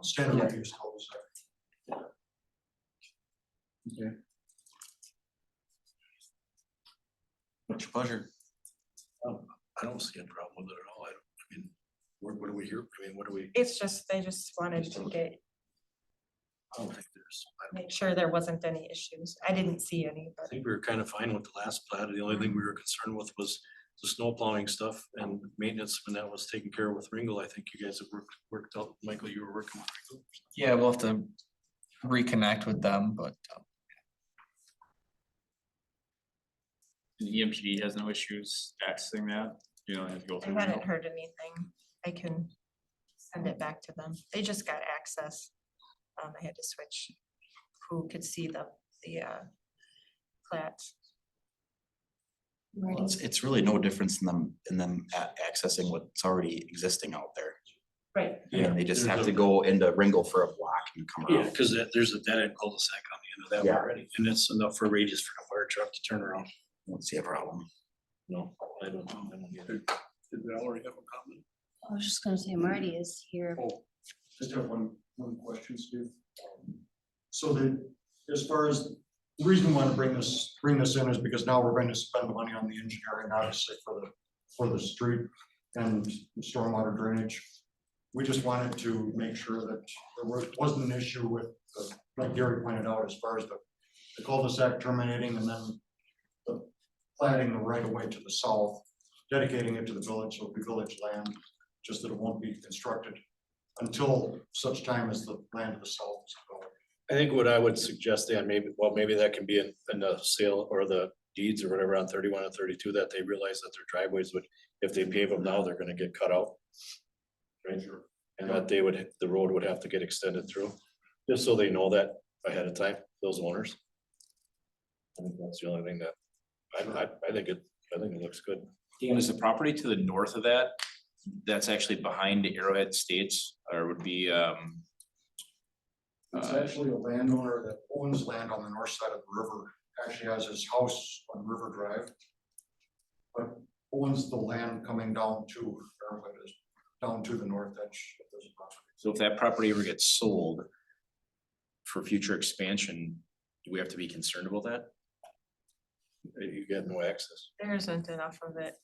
Standard use cul-de-sac. Okay. What's your pleasure? I don't see a problem with it at all. I mean, what do we hear? I mean, what do we? It's just, they just wanted to get, I don't think there's, make sure there wasn't any issues. I didn't see any, I but think we were kind of fine with the last plat. The only thing we were concerned with was the snow plowing stuff and maintenance when that was taken care of with Ringle. I think you guys have worked out, Michael, you were working with Ringle. Yeah, we'll have to reconnect with them, but And EMPD has no issues accessing that, you know, have to go I through. hadn't heard anything. I can send it back to them. They just got access. I had to switch who could see the plats. Well, it's really no difference in them accessing what's already existing out there. Right. I mean, they just there's have a- to go into Ringle for a block and come Yeah, around. because there's a dead end cul-de-sac on the end of that Yeah. one already, and it's enough for radius for a fire truck to turn around. Don't see a problem. No, I don't either. Did Valerie have a comment? I was just gonna say Marty is here. Oh, just have one question, Steve. So as far as, the reason we want to bring this in is because now we're going to spend money on the engineering, obviously, for the street and the stormwater drainage. We just wanted to make sure that there wasn't an issue with, like Gary pointed out, as far as the cul-de-sac terminating and then the planting the right of way to the south, dedicating it to the village, so it'll be village land, just that it won't be constructed until such time as the land to the south is developed. I think what I would suggest, Dan, maybe that can be in the sale or the deeds or whatever on 31 and 32, that they realize that their driveways would, if they pave them now, they're gonna get cut out. Right, and that the road would have to get extended through, just so they know that ahead of time, those owners. I think that's the only thing that, I think it looks good. Dan, is the property to the north of that, that's actually behind Arrowhead Estates, or would be, It's actually a landowner that owns land on the north side of the river, actually has his house on River Drive. But owns the land coming down to, down to the north edge of this property. so if that property ever gets sold for future expansion, do we have to be concerned about that? You get no access. There isn't enough of it.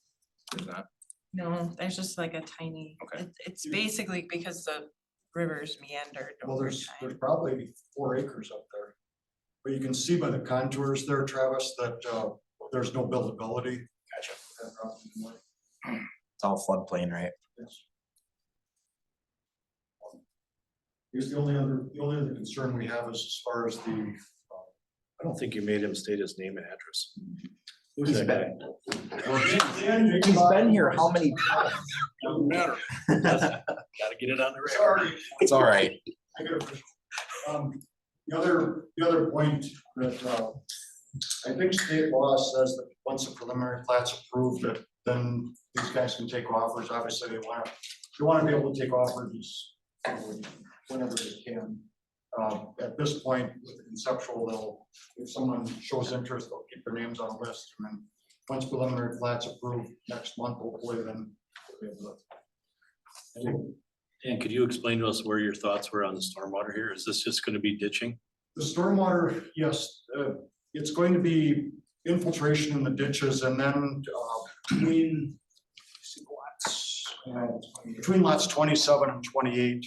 There's not, No, there's just like a tiny, Okay. it's basically because the rivers meandered Well, over there's time. probably 4 acres up there. But you can see by the contours there, Travis, that there's no buildability. Gotcha. That property line. It's all floodplain, right? Yes. Here's the only other concern we have is as far as the, I don't think you made him state his name and address. Who's He's that been, guy? he's been here how many times? Doesn't matter. Gotta get it on the record. It's all right. I got a- The other point that I think state law says that once the preliminary plat's approved, that then these guys can take offers. Obviously, they wanna be able to take offers whenever they can. At this point, with the conceptual, if someone shows interest, they'll keep their names on a list, and then once preliminary plat's approved next month, hopefully, then we'll be able to. And could you explain to us where your thoughts were on the stormwater here? Is this just gonna be ditching? The stormwater, yes, it's going to be infiltration in the ditches, and then between lots 27 and 28,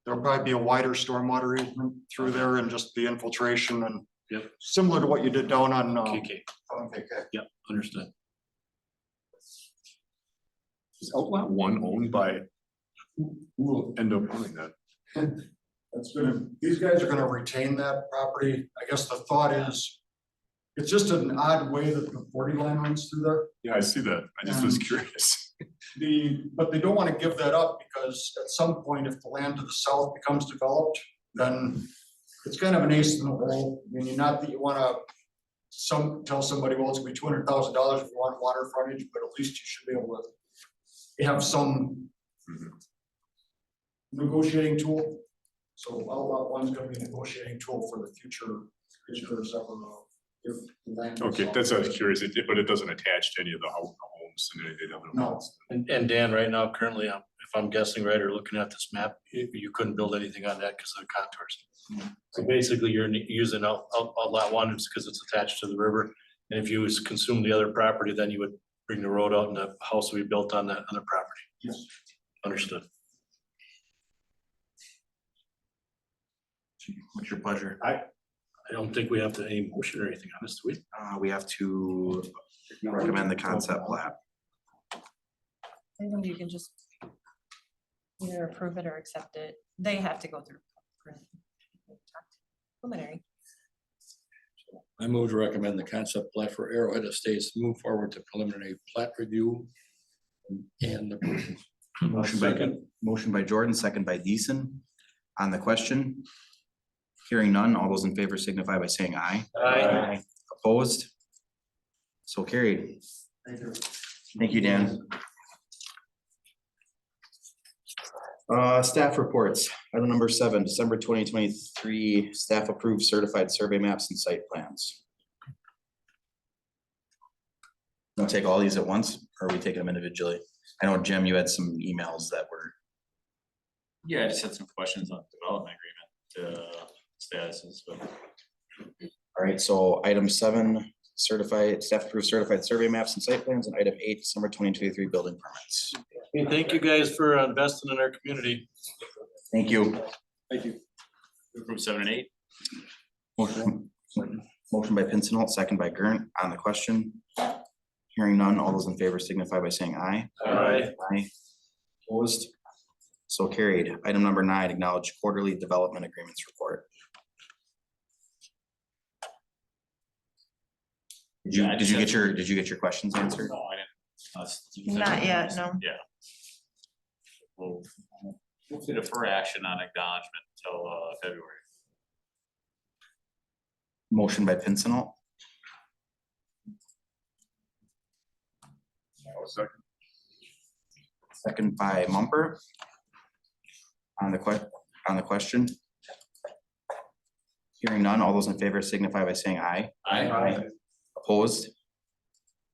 there'll probably be a wider stormwater easement through there and just the infiltration and similar to what you did down on KK. Yep, understood. Is Outlet 1 owned by, who will end up owning that? These guys are gonna retain that property. I guess the thought is, it's just an odd way that the 40 line runs through there. Yeah, I see that. I just was curious. But they don't want to give that up because at some point, if the land to the south becomes developed, then it's kind of an ace in the hole. I mean, not that you want to tell somebody, well, it's gonna be $200,000 if you want water frontage, but at least you should be able to have some negotiating tool. So Outlet 1's gonna be a negotiating tool for the future. If the land is Okay, south. that's what I was curious, but it doesn't attach to any of the homes and any of the other No. ones. And Dan, right now, currently, if I'm guessing right or looking at this map, you couldn't build anything on that because of the contours. So basically, you're using out lot 1 because it's attached to the river. And if you consume the other property, then you would bring the road out and the house will be built on that other property. Yes. Understood. What's your pleasure? I don't think we have to any motion or anything on this, do we? We have to recommend the concept plat. I think you can just either approve it or accept it. They have to go through preliminary. I move to recommend the concept plat for Arrowhead Estates, move forward to preliminary plat review and approval. Motion by Jordan, second by Deason. On the question, hearing none, all those in favor signify by saying aye. Aye. Opposed? So carried. Thank you. Thank you, Dan. Staff reports, item number 7, December 2023, staff approved certified survey maps and site plans. Want to take all these at once, or are we taking them individually? I know, Jim, you had some emails that were. Yeah, I just had some questions on development agreement statuses, but. All right, so item 7, certified, staff approved certified survey maps and site plans, and item 8, December 2023 building permits. Hey, thank you guys for investing in our community. Thank you. Thank you. Approve 7 and 8. Motion by Pincinel, second by Gurnt. On the question, hearing none, all those in favor signify by saying aye. Aye. Aye. Opposed? So carried. Item number 9, acknowledge quarterly development agreements report. Did you get your questions answered? No, I didn't. Not yet, no. Yeah. We'll defer action on acknowledgement until February. Motion by Pincinel, second by Mumper. On the question. Hearing none, all those in favor signify by saying aye. Aye. Opposed?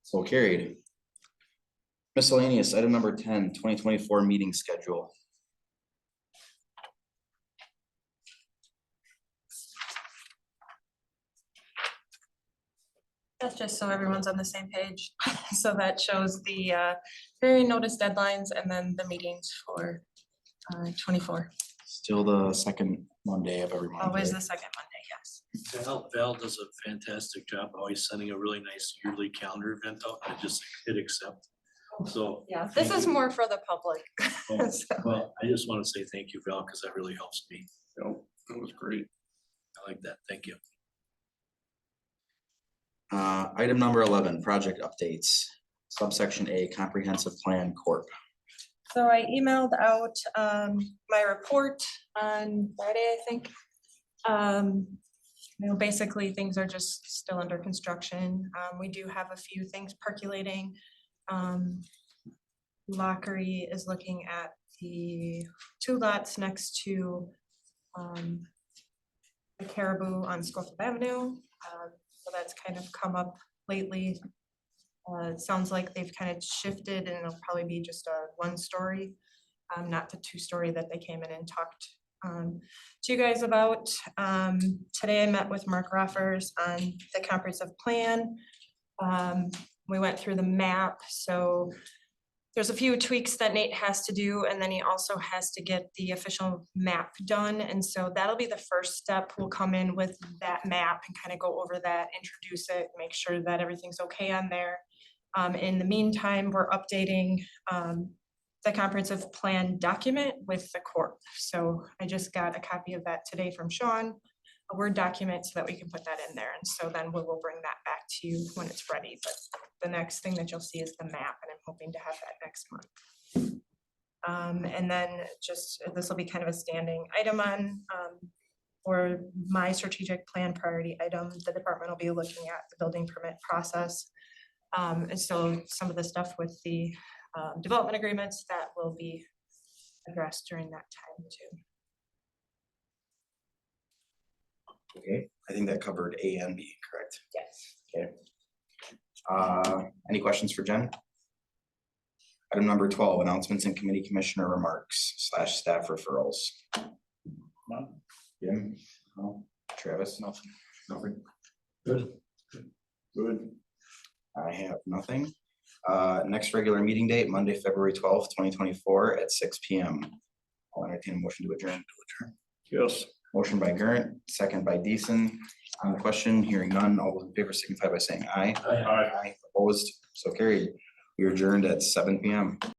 So carried. Miscellaneous, item number 10, 2024 meeting schedule. That's just so everyone's on the same page. So that shows the hearing notice deadlines and then the meetings for 24. Still the second Monday of every month. Always right? the second Monday, yes. Val does a fantastic job, always sending a really nice yearly calendar event out. I just hit accept. So. Yeah, this is more for the public. So- Well, I just want to say thank you, Val, because that really helps me. That was great. I like that. Thank you. Item number 11, project updates, subsection A, comprehensive plan corp. So I emailed out my report on Friday, I think. You know, basically, things are just still under construction. We do have a few things percolating. Lockery is looking at the 2 lots next to the Caribou on Schofield Avenue. So that's kind of come up lately. It sounds like they've kind of shifted and it'll probably be just a 1-story, not the 2-story that they came in and talked to you guys about. Today I met with Mark Ruffers on the comprehensive plan. We went through the map, so there's a few tweaks that Nate has to do, and then he also has to get the official map done, and so that'll be the first step. We'll come in with that map and kind of go over that, introduce it, make sure that everything's okay on there. In the meantime, we're updating the comprehensive plan document with the corp. So I just got a copy of that today from Sean, a Word document, so that we can put that in there. And so then we will bring that back to you when it's ready. But the next thing that you'll see is the map, and I'm hoping to have that next month. And then just, this will be kind of a standing item on, or my strategic plan priority item. The department will be looking at the building permit process. And so some of the stuff with the development agreements that will be addressed during that time too. Okay, I think that covered A and B, correct? Yes. Okay. Any questions for Jen? Item number 12, announcements and committee commissioner remarks / staff referrals. Jim? No. Travis? Nothing. Good. I have nothing. Next regular meeting date, Monday, February 12th, 2024 at 6 p.m. I'll entertain a motion to adjourn. Yes. Motion by Gurnt, second by Deason. On the question, hearing none, all those in favor signify by saying aye. Aye. Opposed, so carried. We are adjourned at 7 p.m.